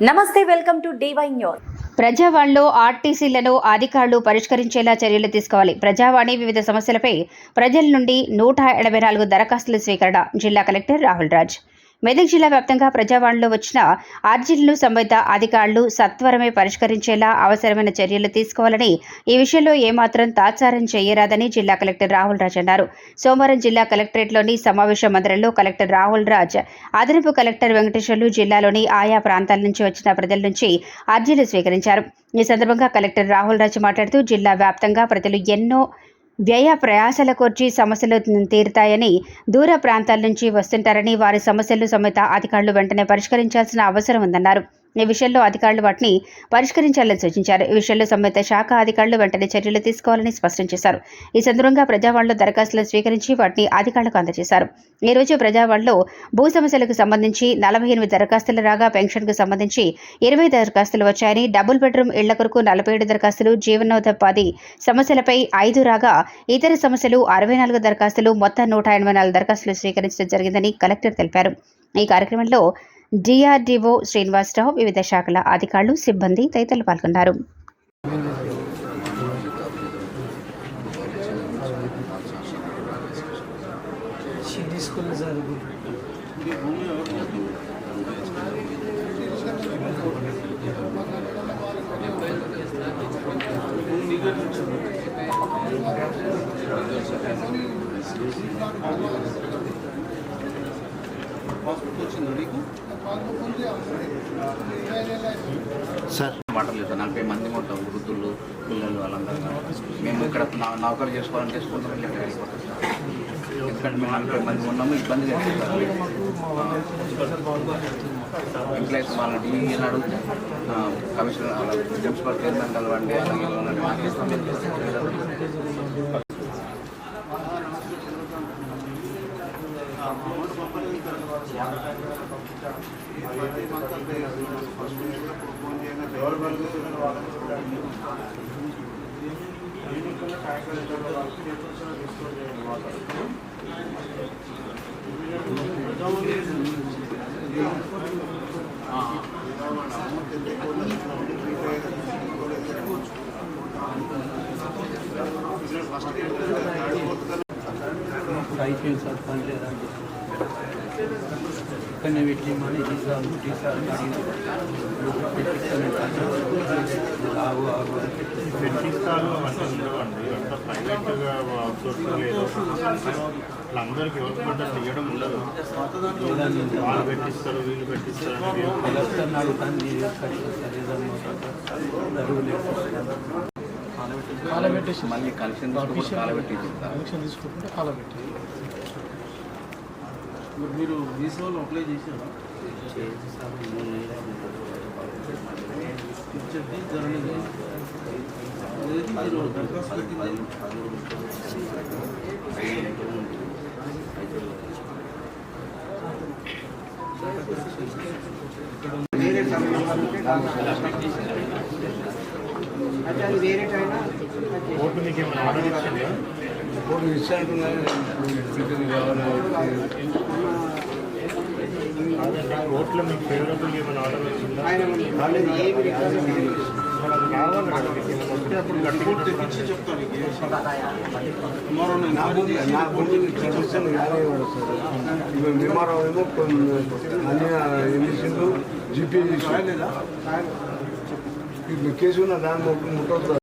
నమస్తే, welcome to DY news. ప్రజావాణిలో ఆర్టీసీలను అధికారులు పరిష్కరించేలా చర్యలు తీసుకోవాలి. ప్రజావాణి వివిధ సమస్యలపై ప్రజల నుండి 184 దరఖాస్తుల స్వీకరణ. జిల్లా కలెక్టర్ రాహుల్ రాజ్. మెదక్ జిల్లా వ్యాప్తంగా ప్రజావాణిలో వచ్చిన అర్జీలను సంబంధిత అధికారులు సత్వరమే పరిష్కరించేలా అవసరమైన చర్యలు తీసుకోవాలని, ఈ విషయంలో ఏమాత్రం తాత్సారం చేయరాదని జిల్లా కలెక్టర్ రాహుల్ రాజ్ అన్నారు. సోమవారం జిల్లా కలెక్టరేట్లోని సమావేశ మందిరంలో కలెక్టర్ రాహుల్ రాజ్, అదనపు కలెక్టర్ వెంకటేశ్వర్లు జిల్లాలోని ఆయా ప్రాంతాల నుంచి వచ్చిన ప్రజల నుంచి అర్జీలు స్వీకరించారు. ఈ సందర్భంగా కలెక్టర్ రాహుల్ రాజ్ మాట్లాడుతూ, జిల్లా వ్యాప్తంగా ప్రజలు ఎన్నో వ్యయ ప్రయాసాల కోర్చి సమస్యలు తీరుతాయని, దూర ప్రాంతాల నుంచి వస్తుంటారని, వారి సమస్యలు సంబంధిత అధికారులు వెంటనే పరిష్కరించాల్సిన అవసరం ఉందన్నారు. ఈ విషయంలో అధికారులు వాటిని పరిష్కరించాలని సూచించారు. ఈ విషయంలో సంబంధిత శాఖ అధికారులు వెంటనే చర్యలు తీసుకోవాలని స్పష్టం చేశారు. ఈ సందర్భంగా ప్రజావాణిలో దరఖాస్తులను స్వీకరించి వాటిని అధికారులకు అందజేశారు. ఈ రోజు ప్రజావాణిలో భూ సమస్యలకు సంబంధించి 48 దరఖాస్తులు రాగా, పెన్షన్కు సంబంధించి 20 దరఖాస్తులు వచ్చాయని, డబుల్ బెడ్రూమ్ ఇళ్ల కొరకు 47 దరఖాస్తులు, జీవనోపాధి సమస్యలపై 5 రాగా, ఇతర సమస్యలు 64 దరఖాస్తులు, మొత్తం 184 దరఖాస్తులు స్వీకరించడం జరిగిందని కలెక్టర్ తెలిపారు. ఈ కార్యక్రమంలో DRDO శ్రీనివాసరావు, వివిధ శాఖల అధికారులు, సిబ్బంది తదితరులు పాల్గొన్నారు. Sir మాటలేదు sir. 40 మంది మొత్తం వృద్ధులు, పిల్లలు, వాళ్ళందరూ మేము ఇక్కడ నౌకరు చేసుకోవాలని చేసుకుంటాం. వెళ్ళిపోతాం సార్. ఎందుకంటే మేము 40 మంది ఉన్నాము, ఇబ్బంది చేస్తారు. ఎంప్లాయీస్ వాళ్ళని ఇలా అడిగితే కమిషనర్ ప్రిన్సిపల్ చైర్మన్ కలవండి, కానీ వీటిని మనీ తీసారు పెట్టిస్తాను అంటే ఉండవండి. అంత ప్రైవేట్గా అందరికి ఎవరికి పడ్డ తీయడం ఉండదు. వాళ్ళు పెట్టిస్తారు, వీళ్ళు పెట్టిస్తారు. కాలబెట్టేసి మళ్ళీ కలెక్షన్ తీసుకుంటే కాలబెట్టి మీరు వీసాలో అప్లై చేశారా? జరగలేదు. మీరు దరఖాస్తు పెట్టింది కోర్టు మీకు ఏమైనా ఆర్డర్ ఇచ్చిందా? కోర్టు ఇచ్చారంటున్నారు. కోర్టులో మీకు ఫేవరబుల్ ఏమైనా ఆర్డర్ వచ్చిందా? అప్పుడు గట్టి తెప్పించి చెప్తాను. కేసు ఉన్న దాన్ని ముట్టవుతుంది.